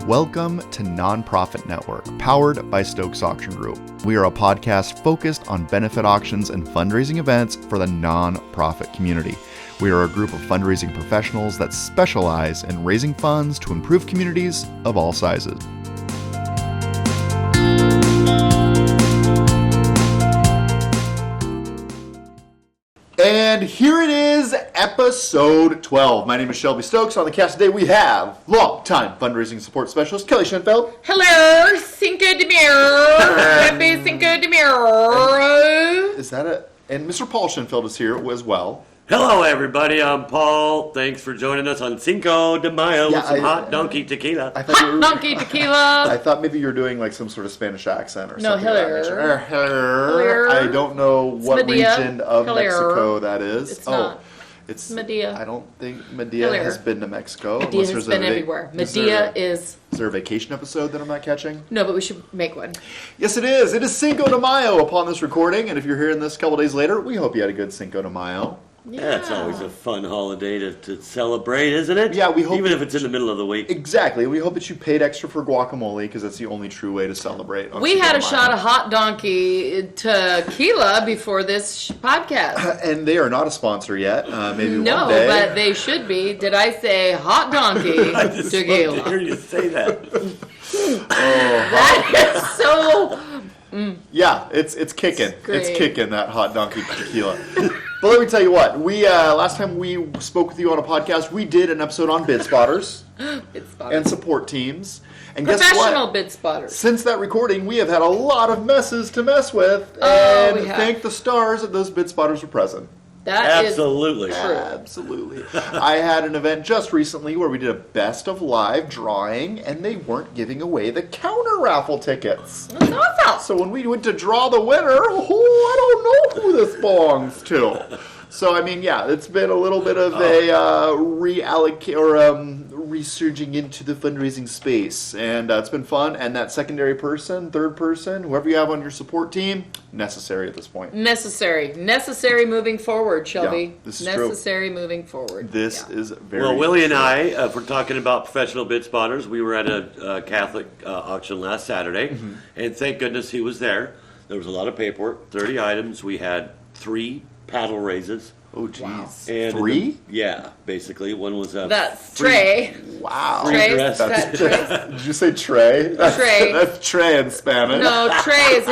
Welcome to Nonprofit Network, powered by Stokes Auction Group. We are a podcast focused on benefit auctions and fundraising events for the nonprofit community. We are a group of fundraising professionals that specialize in raising funds to improve communities of all sizes. And here it is, episode 12. My name is Shelby Stokes. On the cast today we have longtime fundraising support specialist Kelly Schoenfeld. Hello, Cinco de Mayo. Happy Cinco de Mayo. Is that it? And Mr. Paul Schoenfeld is here as well. Hello, everybody. I'm Paul. Thanks for joining us on Cinco de Mayo with some hot donkey tequila. Hot donkey tequila. I thought maybe you were doing like some sort of Spanish accent or No, something. Hello. I don't know what region of Mexico that is. It's not. It's Medea. I don't think Medea has been to Mexico. Medea has been everywhere. Medea is... Is there a vacation episode that I'm not catching? No, but we should make one. Yes, it is. It is Cinco de Mayo upon this recording, and if you're hearing this a couple days later, we hope you had a good Cinco de Mayo. Yeah, it's always a fun holiday to celebrate, isn't it? Yeah, we hope... Even if it's in the middle of the week. Exactly. We hope that you paid extra for guacamole, because that's the only true way to celebrate. We had a shot of hot donkey tequila before this podcast. And they are not a sponsor yet. Maybe no, one day. But they should be. Did I say hot donkey I just tequila? love to hear you say that. That is so... Yeah, it's kicking. Great. It's kicking, that hot donkey tequila. But let me tell you what, we last time we spoke with you on a podcast, we did an episode on bid spotters, and support teams. And guess what? Professional bid spotters. Since that recording, we have had a lot of messes to mess with, and thank the stars that those bid spotters were present. That Absolutely. is true. Absolutely. I had an event just recently where we did a best of live drawing, and they weren't giving away the counter raffle tickets. That's awesome. So when we went to draw the winner, I don't know who this belongs to. So, I mean, yeah, it's been a little bit of a resurging into the fundraising space. And it's been fun. And that secondary person, third person, whoever you have on your support team, necessary at this point. Necessary moving forward, Shelby. Yeah, this is necessary moving forward. This is very Well, Willie and I, if we're talking about professional bid spotters, we were at a Catholic auction last Saturday. And thank goodness he was there. There was a lot of paperwork, 30 items. We had 3 paddle raises. Oh, jeez. And 3? Yeah, basically. One was a That's Trey. Wow. Trey. dress. Did you say Trey? Trey. That's Trey in Spanish. No, Trey is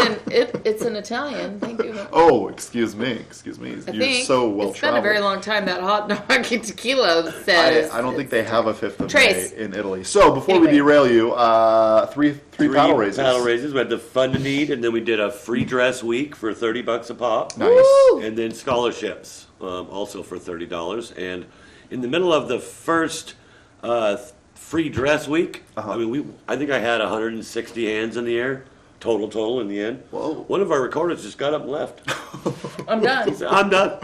it's in Italian. Thank you. Oh, excuse me. You're so well it's been a very long time that hot donkey tequila says. I don't think they have a 5th of Trace. May in Italy. So before we derail you, three paddle raises. Paddle raises. We had the fund to need, and then we did a free dress week for $30 a pop. Nice. Woo! And then scholarships, also for $30. And in the middle of the first free dress week, I think I had 160 hands in the air, total in the end. Whoa. One of our recorders just got up and left. I'm done. He said, I'm done.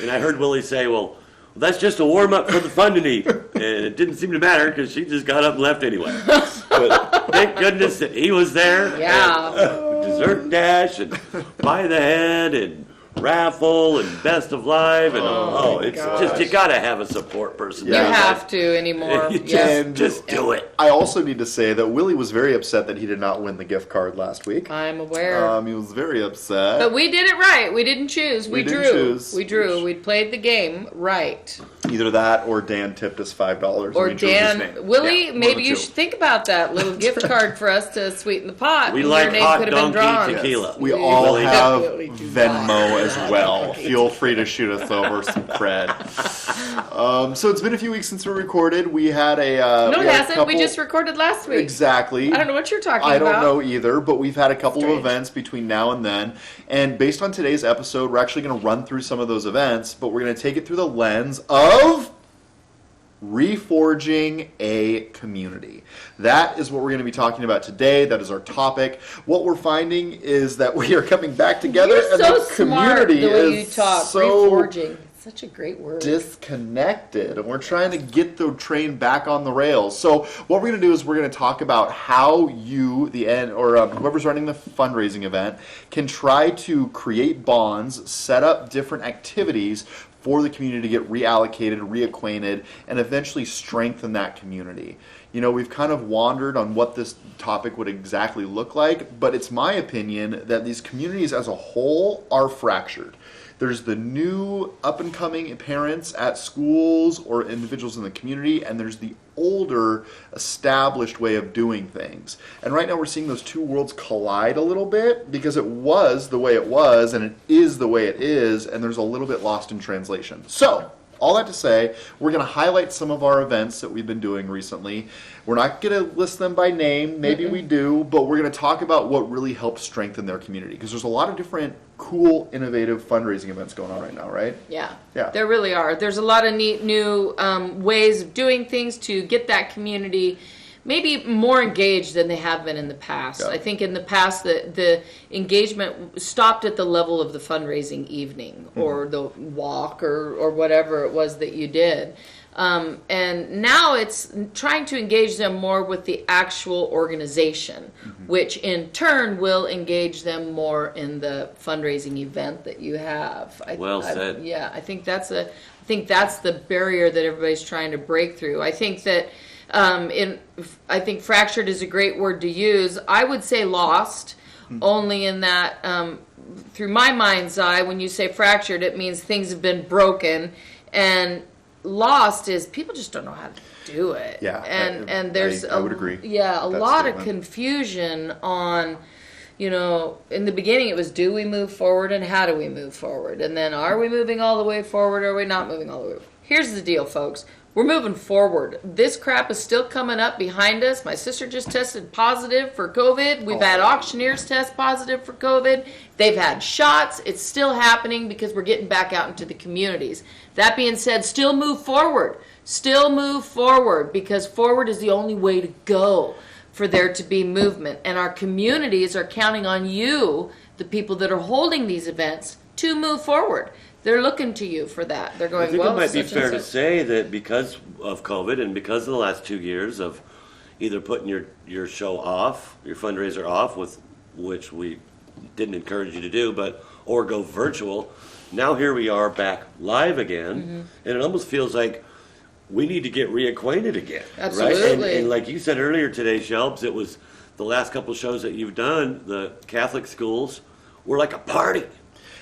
And I heard Willie say, well, that's just a warm-up for the fund to need. And it didn't seem to matter because she just got up and left anyway. But thank goodness that he was there. Yeah. And, dessert dash and by the head and raffle and best of live and it's just, you gotta have a support person. You have to anymore. Just do it. I also need to say that Willie was very upset that he did not win the gift card last week. I'm aware. He was very upset. But we did it right. We didn't choose. We drew. We drew. We played the game right. Either that or Dan tipped us $5. Or and we drew his Dan, name. Willie, Yeah, maybe you should think about that little gift card for us to sweeten the pot. We Your like name hot could have been donkey drawn. tequila. We all have definitely do Venmo as well. Feel free to shoot us over some cred. So it's been a few weeks since we recorded. We had a No, it hasn't. We just recorded last week. Exactly. I don't know what you're talking about. I don't know either, but we've had a couple Strange. of events between now and then. And based on today's episode, we're actually going to run through some of those events, but we're going to take it through the lens of reforging a community. That is what we're going to be talking about today. That is our topic. What we're finding is that we are coming back together, You're and so the community smart the way is you talk. so Reforging. Such a great word. Disconnected, and we're trying to get the train back on the rails. So what we're going to do is we're going to talk about how you, whoever's running the fundraising event, can try to create bonds, set up different activities for the community to get reallocated, reacquainted, and eventually strengthen that community. You know, we've kind of wandered on what this topic would exactly look like, but it's my opinion that these communities as a whole are fractured. There's the new up-and-coming parents at schools or individuals in the community, and there's the older, established way of doing things. And right now we're seeing those two worlds collide a little bit because it was the way it was, and it is the way it is, and there's a little bit lost in translation. So, all that to say, we're going to highlight some of our events that we've been doing recently. We're not going to list them by name, maybe we do, but we're going to talk about what really helps strengthen their community, because there's a lot of different cool, innovative fundraising events going on right now, right? Yeah, Yeah. There really are. There's a lot of neat new ways of doing things to get that community maybe more engaged than they have been in the past. Yeah. I think in the past the engagement stopped at the level of the fundraising evening or the walk or whatever it was that you did. And now it's trying to engage them more with the actual organization, which in turn will engage them more in the fundraising event that you have. Well said. I think that's the barrier that everybody's trying to break through. I think that I think fractured is a great word to use. I would say lost, only in that through my mind's eye, when you say fractured, it means things have been broken, and lost is people just don't know how to do it. Yeah, and there's I would agree. Yeah, a lot of confusion on. You know, in the beginning it was, do we move forward and how do we move forward? And then are we moving all the way forward or are we not moving all the way forward? Here's the deal, folks. We're moving forward. This crap is still coming up behind us. My sister just tested positive for COVID. We've had auctioneers test positive for COVID. They've had shots. It's still happening because we're getting back out into the communities. That being said, still move forward. Still move forward, because forward is the only way to go for there to be movement. And our communities are counting on you, the people that are holding these events, to move forward. They're looking to you for that. They're going, I think well, it might be such and fair to such. say that because of COVID and because of the last 2 years of either putting your show off, your fundraiser off, with which we didn't encourage you to do, or go virtual, now here we are back live again, and it almost feels like we need to get reacquainted again. Absolutely. Right? And like you said earlier today, Shelbs, it was the last couple shows that you've done, the Catholic schools were like a party.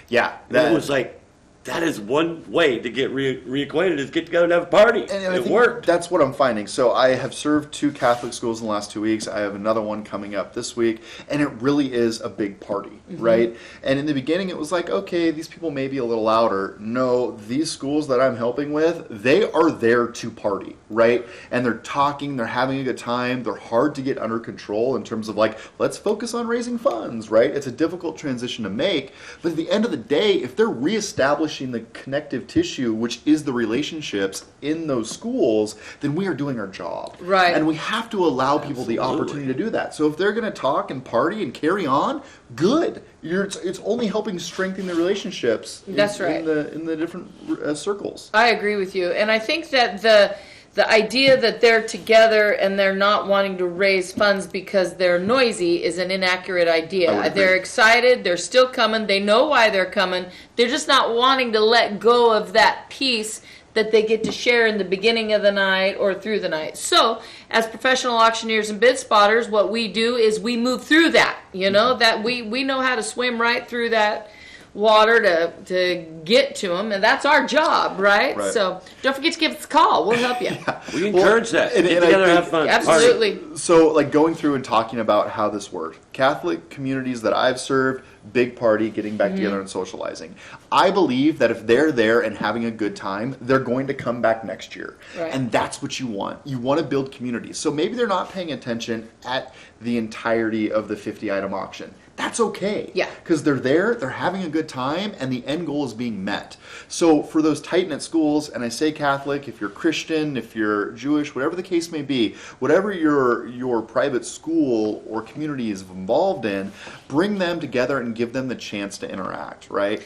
Yeah. And it was like, that is one way to get reacquainted, is get together and have a party. And I it think worked. That's what I'm finding. So I have served 2 Catholic schools in the last 2 weeks. I have another one coming up this week, and it really is a big party, right? And in the beginning, it was like, okay, these people may be a little louder. No, these schools that I'm helping with, they are there to party, right? And they're talking, they're having a good time. They're hard to get under control in terms of like, let's focus on raising funds, right? It's a difficult transition to make, but at the end of the day, if they're reestablishing the connective tissue, which is the relationships in those schools, then we are doing our job. Right. And we have to allow people the opportunity to do that. So if they're going to talk and party and carry on, good. It's only helping strengthen the relationships. That's right. In the different circles. I agree with you. And I think that the idea that they're together and they're not wanting to raise funds because they're noisy is an inaccurate idea. They're excited. They're still coming. They know why they're coming. They're just not wanting to let go of that piece that they get to share in the beginning of the night or through the night. So, as professional auctioneers and bid spotters, what we do is we move through that. You know, that we know how to swim right through that water to get to them, and that's our job, right? So don't forget to give us a call. We'll help you. We encourage that. And Get together and have fun. Absolutely. Party. So, like, going through and talking about how this worked. Catholic communities that I've served, big party, getting back together and socializing. I believe that if they're there and having a good time, they're going to come back next year. Right. And that's what you want. You want to build communities. So maybe they're not paying attention at the entirety of the 50-item auction. That's okay. Yeah. Because they're there, they're having a good time, and the end goal is being met. So for those tight-knit schools, and I say Catholic, if you're Christian, if you're Jewish, whatever the case may be, whatever your private school or community is involved in, bring them together and give them the chance to interact, right?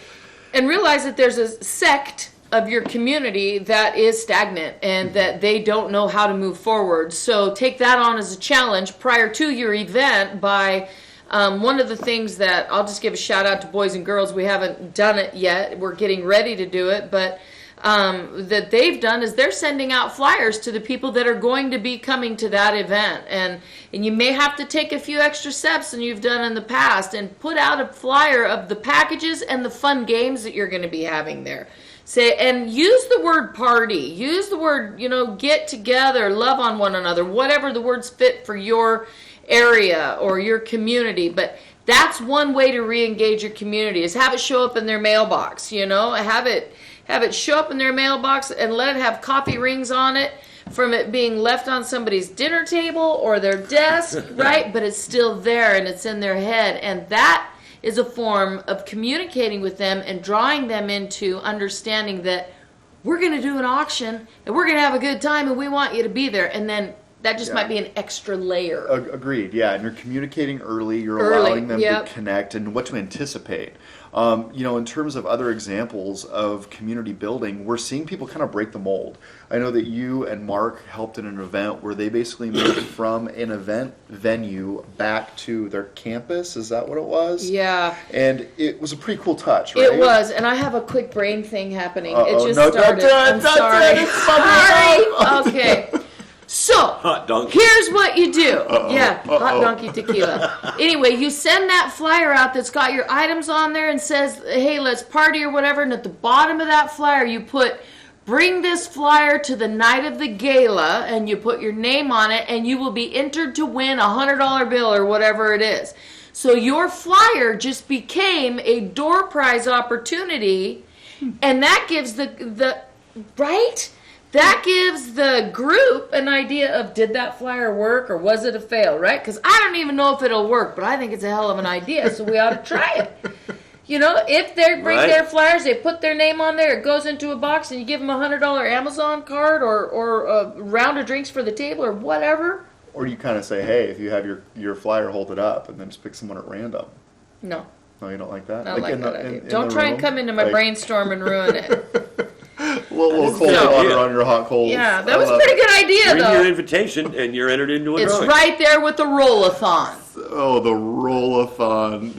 And realize that there's a sect of your community that is stagnant and that they don't know how to move forward. So take that on as a challenge prior to your event by one of the things that I'll just give a shout out to boys and girls. We haven't done it yet. We're getting ready to do it, but that they've done is they're sending out flyers to the people that are going to be coming to that event. And you may have to take a few extra steps than you've done in the past and put out a flyer of the packages and the fun games that you're going to be having there. Say, and use the word party, use the word, get together, love on one another, whatever the words fit for your area or your community. But that's one way to re-engage your community, is have it show up in their mailbox, have it show up in their mailbox and let it have coffee rings on it from it being left on somebody's dinner table or their desk, right? But it's still there and it's in their head. And that is a form of communicating with them and drawing them into understanding that we're going to do an auction and we're going to have a good time and we want you to be there. And then that just might be an extra layer. Agreed, yeah. And you're communicating early. You're allowing them to connect and what to anticipate. In terms of other examples of community building, we're seeing people kind of break the mold. I know that you and Mark helped in an event where they basically moved from an event venue back to their campus. Is that what it was? Yeah. And it was a pretty cool touch, right? It was. And I have a quick brain thing happening. It just No, started. I'm sorry. Sorry. Okay. So, hot donkey. Here's what you do. Hot donkey tequila. Anyway, you send that flyer out that's got your items on there and says, hey, let's party or whatever. And at the bottom of that flyer, you put, bring this flyer to the night of the gala, and you put your name on it, and you will be entered to win a $100 bill or whatever it is. So your flyer just became a door prize opportunity, and that gives the right? That gives the group an idea of, did that flyer work or was it a fail, right? Because I don't even know if it'll work, but I think it's a hell of an idea, so we ought to try it. If they bring their flyers, they put their name on there, it goes into a box, and you give them a $100 Amazon card or a round of drinks for the table or whatever. Or you kind of say, hey, if you have your flyer, hold it up, and then just pick someone at random. No. No, you don't like that? I don't like that idea. Don't try and come into my brainstorm and ruin it. A little cold water on your hot coals. Yeah, that was a pretty good idea, though. Bring your invitation, and you're entered into a drawing. It's right there with the roll-a-thon. Oh, the roll-a-thon.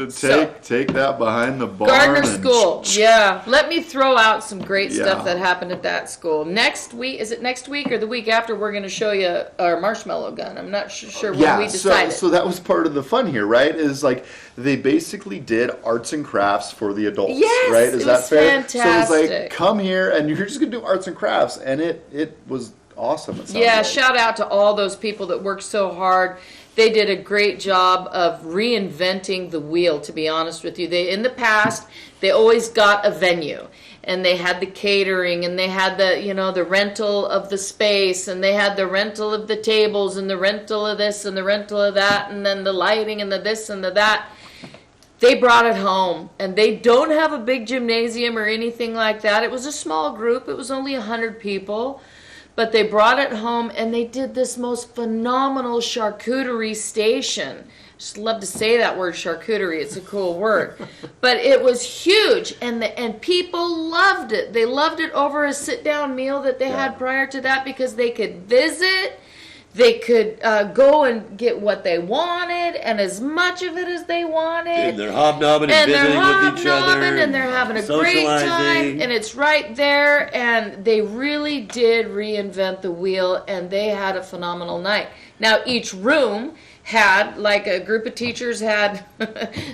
Take that behind the barn. Gardner School. Yeah. Let me throw out some great stuff that happened at that school. Next week, is it next week or the week after, we're going to show you our marshmallow gun. I'm not sure when we decided. So that was part of the fun here, right? Is like they basically did arts and crafts for the adults, yes, right? Is that fair? Fantastic. So it was like, come here and you're just going to do arts and crafts. And it was awesome. Shout out to all those people that worked so hard. They did a great job of reinventing the wheel, to be honest with you. In the past, they always got a venue, and they had the catering, and they had the rental of the space, and they had the rental of the tables, and the rental of this, and the rental of that, and then the lighting, and the this, and the that. They brought it home, and they don't have a big gymnasium or anything like that. It was a small group. It was only 100 people. But they brought it home, and they did this most phenomenal charcuterie station. Just love to say that word, charcuterie. It's a cool word. But it was huge, and people loved it. They loved it over a sit-down meal that they had prior to that because they could visit. They could go and get what they wanted and as much of it as they wanted. And they're hobnobbing and visiting with each other. And they're having a great time. And it's right there. And they really did reinvent the wheel. And they had a phenomenal night. Now, each room had, like a group of teachers had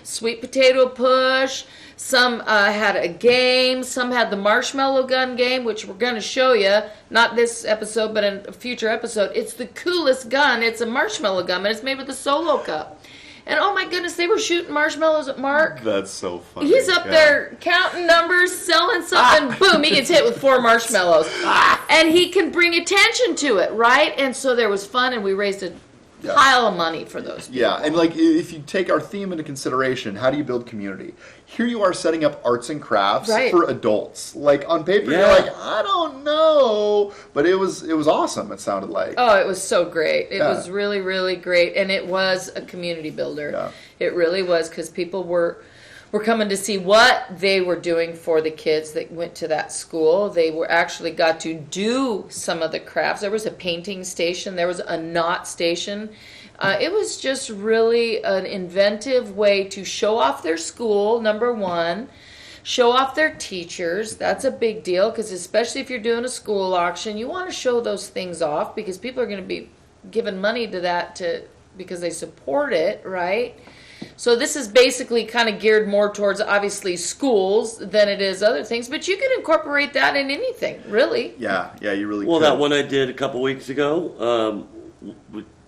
sweet potato push. Some had a game. Some had the marshmallow gun game, which we're going to show you. Not this episode, but in a future episode. It's the coolest gun. It's a marshmallow gun, and it's made with a Solo cup. And oh my goodness, they were shooting marshmallows at Mark. That's so funny. He's up there counting numbers, selling something. Boom, he gets hit with 4 marshmallows. And he can bring attention to it, right? And so there was fun, and we raised a pile of money for those people. Yeah, and like if you take our theme into consideration, how do you build community? Here you are setting up arts and crafts for adults. Like on paper, you're like, I don't know, but it was awesome. It sounded like. Oh, it was so great. It was really, really great, and it was a community builder. Yeah. It really was because people were were coming to see what they were doing for the kids that went to that school. They were actually got to do some of the crafts. There was a painting station. There was a knot station. It was just really an inventive way to show off their school, number one. Show off their teachers. That's a big deal, because especially if you're doing a school auction, you want to show those things off, because people are going to be giving money to that because they support it, right? So this is basically kind of geared more towards, obviously, schools than it is other things. But you can incorporate that in anything, really. Yeah, you really Well, could. that one I did a couple weeks ago,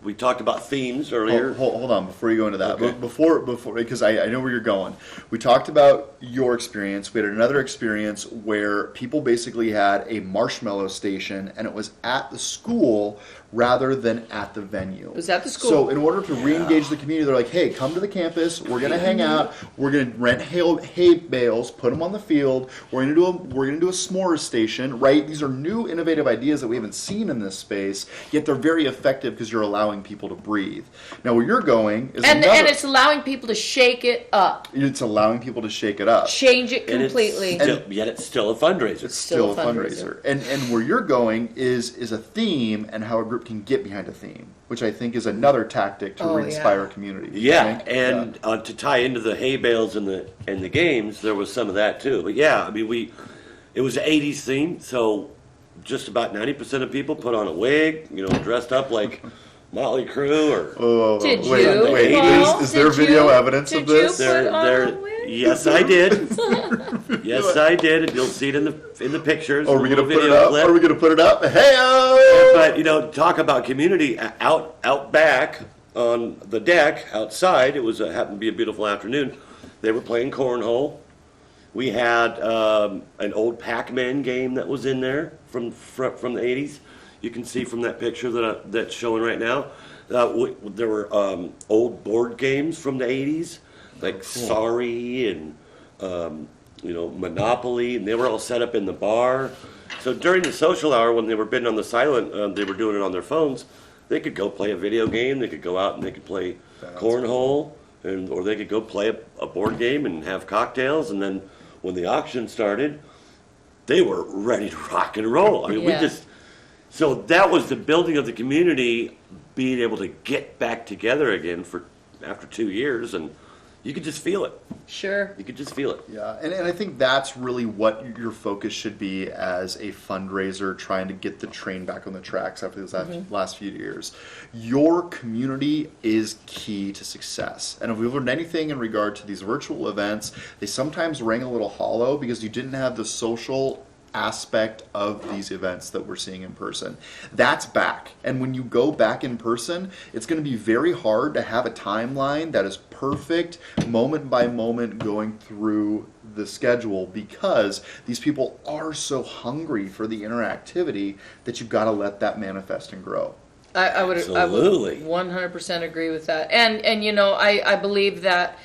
we talked about themes earlier. Hold on, before you go into that. Okay. Before, because I know where you're going. We talked about your experience. We had another experience where people basically had a marshmallow station, and it was at the school rather than at the venue. It was at the school. So in order to re-engage the community, they're like, hey, come to the campus. We're going to hang out. We're going to rent hay bales, put them on the field. We're going to do a s'mores station, right? These are new, innovative ideas that we haven't seen in this space, yet they're very effective because you're allowing people to breathe. Now, where you're going is and it's allowing people to shake it up. It's allowing people to shake it up. Change it completely. Yet it's still a fundraiser. It's still a fundraiser. And where you're going is a theme and how a group can get behind a theme, which I think is another tactic to re-inspire a community. Yeah, and to tie into the hay bales and the games, there was some of that too. But yeah, I mean, it was an 80s theme, so just about 90% of people put on a wig, dressed up like Motley Crue or... Did wait, you? wait, Well, is there video evidence of this? Did you put on a wig? Yes, I did. Yes, I did, and you'll see it in the pictures. Are we going to put it video up? clip. Are we going to put it up? Hey-o! But, talk about community out back on the deck outside. It was happened to be a beautiful afternoon. They were playing cornhole. We had an old Pac-Man game that was in there from the 80s. You can see from that picture that's showing right now. There were old board games from the 80s, like Sorry and Monopoly, and they were all set up in the bar. So during the social hour, when they were bidding on the silent, they were doing it on their phones. They could go play a video game. They could go out and they could play cornhole, or they could go play a board game and have cocktails. And then when the auction started, they were ready to rock and roll. I mean, so that was the building of the community, being able to get back together again after 2 years, and you could just feel it. Sure. You could just feel it. Yeah, and I think that's really what your focus should be as a fundraiser, trying to get the train back on the tracks after these last few years. Your community is key to success. And if we've learned anything in regard to these virtual events, they sometimes ring a little hollow because you didn't have the social aspect of these events that we're seeing in person. That's back. And when you go back in person, it's going to be very hard to have a timeline that is perfect, moment by moment, going through the schedule, because these people are so hungry for the interactivity that you've got to let that manifest and grow. I would Absolutely. 100% agree with that. And I believe that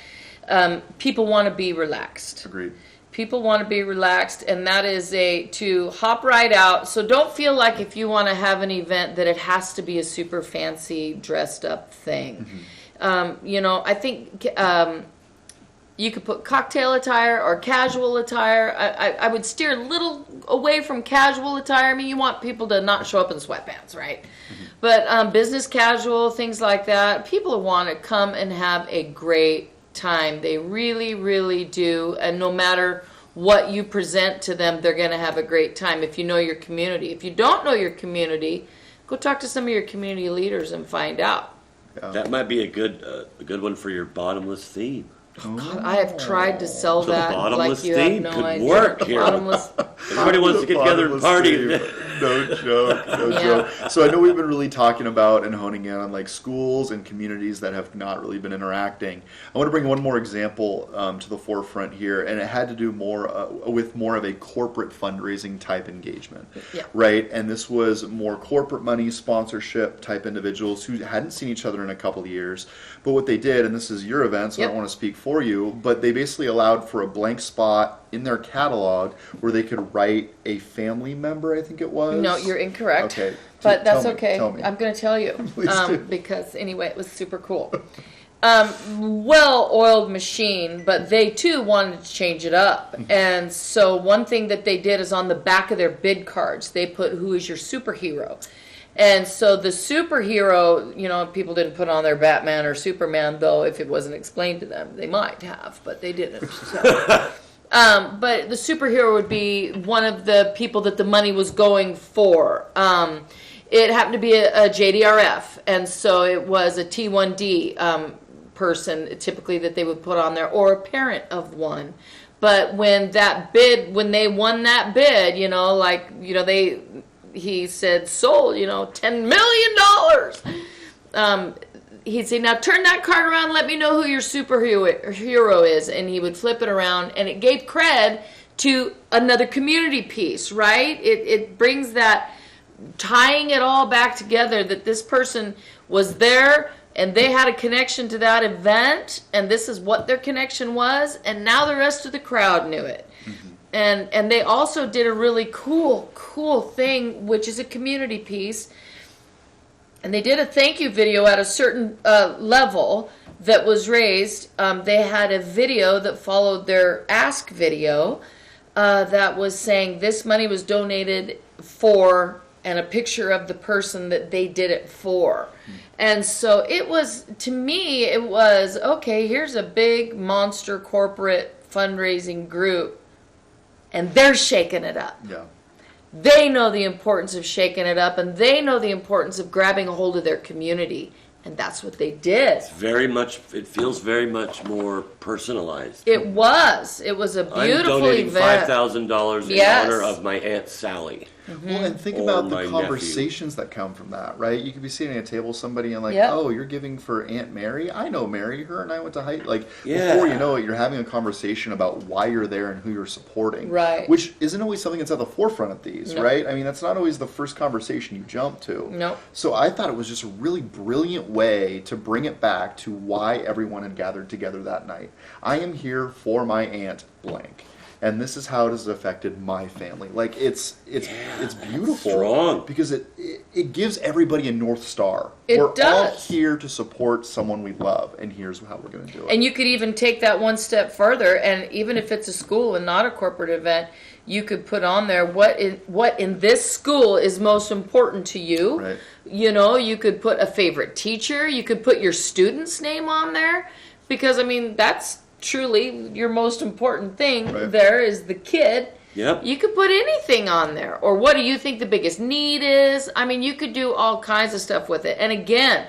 people want to be relaxed. Agreed. People want to be relaxed, and that is to hop right out. So don't feel like if you want to have an event that it has to be a super fancy dressed up thing. Mm-hmm. I think you could put cocktail attire or casual attire. I would steer a little away from casual attire. I mean, you want people to not show up in sweatpants, right? Mm-hmm. But business casual, things like that, people want to come and have a great time. They really, really do. And no matter what you present to them, they're going to have a great time if you know your community. If you don't know your community, go talk to some of your community leaders and find out. Yeah. That might be a good one for your bottomless theme. God, I have tried to sell So that bottomless like you theme have no could idea. work here. Everybody wants to get together and party. No joke, no joke. So I know we've been really talking about and honing in on like schools and communities that have not really been interacting. I want to bring one more example to the forefront here, and it had to do with more of a corporate fundraising type engagement, right? And this was more corporate money, sponsorship type individuals who hadn't seen each other in a couple of years. But what they did, and this is your event, so I don't want to speak for you, but they basically allowed for a blank spot in their catalog where they could write a family member, I think it was. No, you're incorrect. Okay. But that's Tell me, okay. tell me. I'm going to tell you. Please do. Because anyway, it was super cool. well-oiled machine, but they too wanted to change it up. And so one thing that they did is on the back of their bid cards, they put, who is your superhero? And so the superhero, people didn't put on their Batman or Superman, though if it wasn't explained to them, they might have, but they didn't. So. But the superhero would be one of the people that the money was going for. It happened to be a JDRF, and so it was a T1D person, typically, that they would put on there, or a parent of one. But when they won that bid, he said, sold, $10 million. He'd say, now turn that card around, let me know who your superhero is. And he would flip it around, and it gave cred to another community piece, right? It brings that, tying it all back together, that this person was there, and they had a connection to that event, and this is what their connection was, and now the rest of the crowd knew it. And they also did a really cool thing, which is a community piece. And they did a thank you video at a certain level that was raised. They had a video that followed their ask video that was saying this money was donated for, and a picture of the person that they did it for. And so it was, to me, it was, okay, here's a big monster corporate fundraising group, and they're shaking it up. Yeah. They know the importance of shaking it up, and they know the importance of grabbing a hold of their community. And that's what they did. It feels very much more personalized. It was a beautiful event. I'm donating $5,000 in honor of my Aunt Sally. Well, and think about the conversations that come from that, right? You could be sitting at a table with somebody and oh, you're giving for Aunt Mary? I know Mary. Her and I went to high. Before you know it, you're having a conversation about why you're there and who you're supporting. Right. Which isn't always something that's at the forefront of these, right? I mean, that's not always the first conversation you jump to. No. So I thought it was just a really brilliant way to bring it back to why everyone had gathered together that night. I am here for my aunt blank. And this is how it has affected my family. It's beautiful, strong, because it gives everybody a North Star. We're all here to support someone we love, and here's how we're going to do it. And you could even take that one step further, and even if it's a school and not a corporate event, you could put on there what in this school is most important to you. Right. You could put a favorite teacher. You could put your student's name on there, because that's truly your most important thing. Right. There is the kid. Yep. You could put anything on there. Or what do you think the biggest need is? You could do all kinds of stuff with it. And again,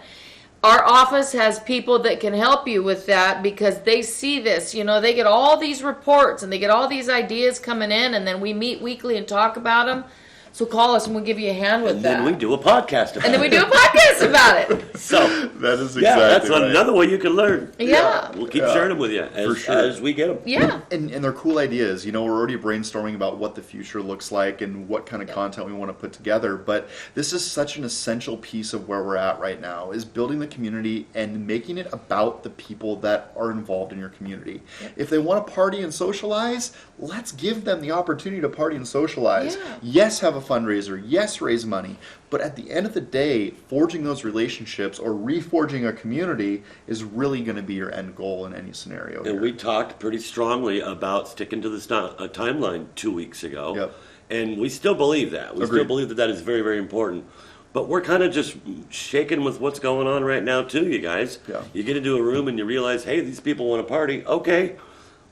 our office has people that can help you with that, because they see this. They get all these reports and they get all these ideas coming in, and then we meet weekly and talk about them. So call us and we'll give you a hand with that. And then we do a podcast about it. And then we do a podcast about it. So that is exactly that's right. another way you can learn. Yeah. We'll keep sharing them with you as we get them. Yeah. And they're cool ideas. We're already brainstorming about what the future looks like and what kind of content we want to put together. But this is such an essential piece of where we're at right now, is building the community and making it about the people that are involved in your community. Yep. If they want to party and socialize, let's give them the opportunity to party and socialize. Yeah. Yes, have a fundraiser. Yes, raise money. But at the end of the day, forging those relationships or reforging a community is really going to be your end goal in any scenario. And we talked pretty strongly about sticking to the timeline 2 weeks ago. Yep. And we still believe that. We still believe that is very, very important. But we're kind of just shaken with what's going on right now, too, you guys. Yeah. You get into a room and you realize, hey, these people want to party. Okay,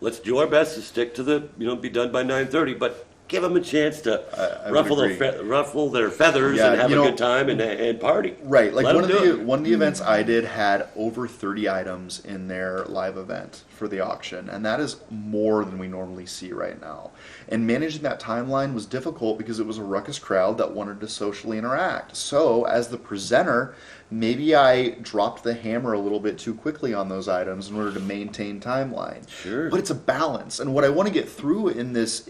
let's do our best to stick to the, be done by 9:30. But give them a chance to ruffle their feathers and have a good time and party. Right. Like one of the events I did had over 30 items in their live event for the auction, and that is more than we normally see right now. And managing that timeline was difficult because it was a ruckus crowd that wanted to socially interact. So as the presenter, maybe I dropped the hammer a little bit too quickly on those items in order to maintain timeline. Sure. But it's a balance. And what I want to get through in this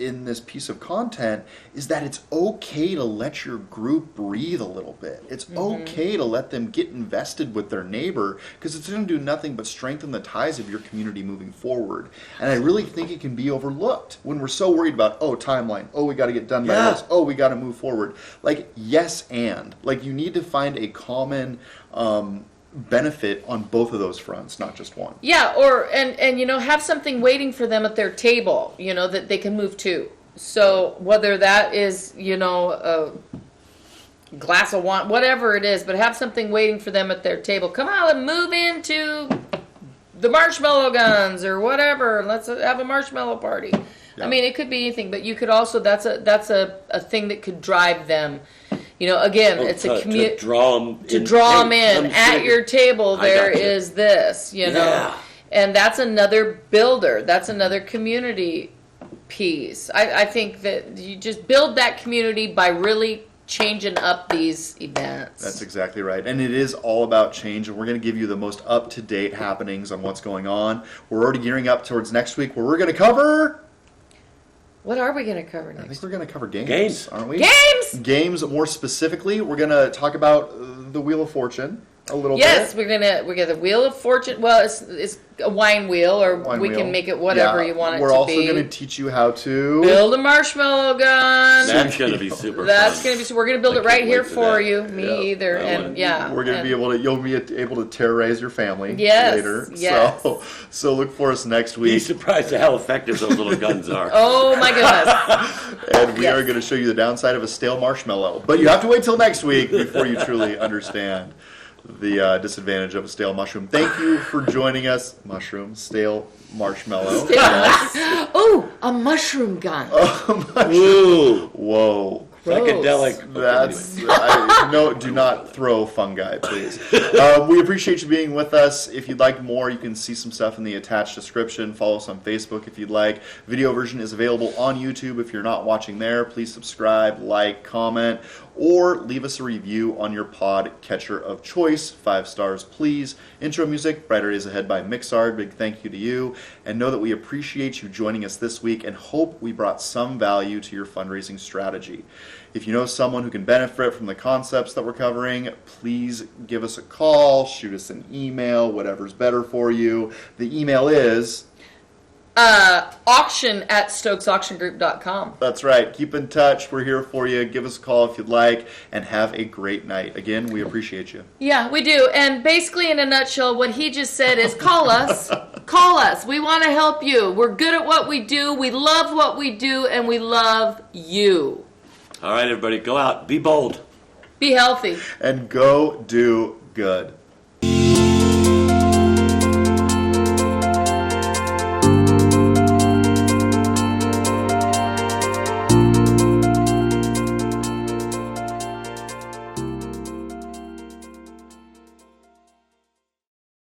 piece of content is that it's okay to let your group breathe a little bit. It's okay to let them get invested with their neighbor, because it's going to do nothing but strengthen the ties of your community moving forward. And I really think it can be overlooked when we're so worried about, timeline, we got to get done by this, we got to move forward. You need to find a common benefit on both of those fronts, not just one. Yeah, and have something waiting for them at their table, that they can move to. So whether that is, a glass of wine, whatever it is, but have something waiting for them at their table. Come out and move into the marshmallow guns or whatever. Let's have a marshmallow party. Yeah. I mean, it could be anything, but you could also, that's a thing that could drive them. Again, it's a community to draw them in. At your table, there is this, Yeah. And that's another builder. That's another community piece. I think that you just build that community by really changing up these events. That's exactly right. And it is all about change, and we're going to give you the most up-to-date happenings on what's going on. We're already gearing up towards next week, where we're going to cover... What are we going to cover next? I think we're going to cover games, aren't we? Games! More specifically, we're going to talk about the Wheel of Fortune a little bit. Yes, we're gonna the Wheel of Fortune. Well, it's a wine wheel, or we can make it whatever you want it to be. We're also going to teach you how to build a marshmallow gun. That's going to be super. That's going to be. So we're going to build it right here for you. Me either, and we're going to be able to. You'll be able to terrorize your family later. Yes. So look for us next week. Be surprised at how effective those little guns are. Oh my goodness! And we are going to show you the downside of a stale marshmallow, but you have to wait till next week before you truly understand the disadvantage of a stale mushroom. Thank you for joining us. Mushroom, stale marshmallow. Oh, a mushroom gun. Ooh. Whoa. Psychedelic. That's do not throw fungi, please. We appreciate you being with us. If you'd like more, you can see some stuff in the attached description. Follow us on Facebook if you'd like. Video version is available on YouTube. If you're not watching there, please subscribe, like, comment, or leave us a review on your pod catcher of choice. 5 stars, please. Intro music, Brighter Days Ahead by Mixard. Big thank you to you. And know that we appreciate you joining us this week and hope we brought some value to your fundraising strategy. If you know someone who can benefit from the concepts that we're covering, please give us a call, shoot us an email, whatever's better for you. The email is... auction@stokesauctiongroup.com. That's right. Keep in touch. We're here for you. Give us a call if you'd like, and have a great night. Again, we appreciate you. Yeah, we do. And basically, in a nutshell, what he just said is call us. Call us. We want to help you. We're good at what we do. We love what we do, and we love you. All right, everybody, go out. Be bold. Be healthy. And go do good.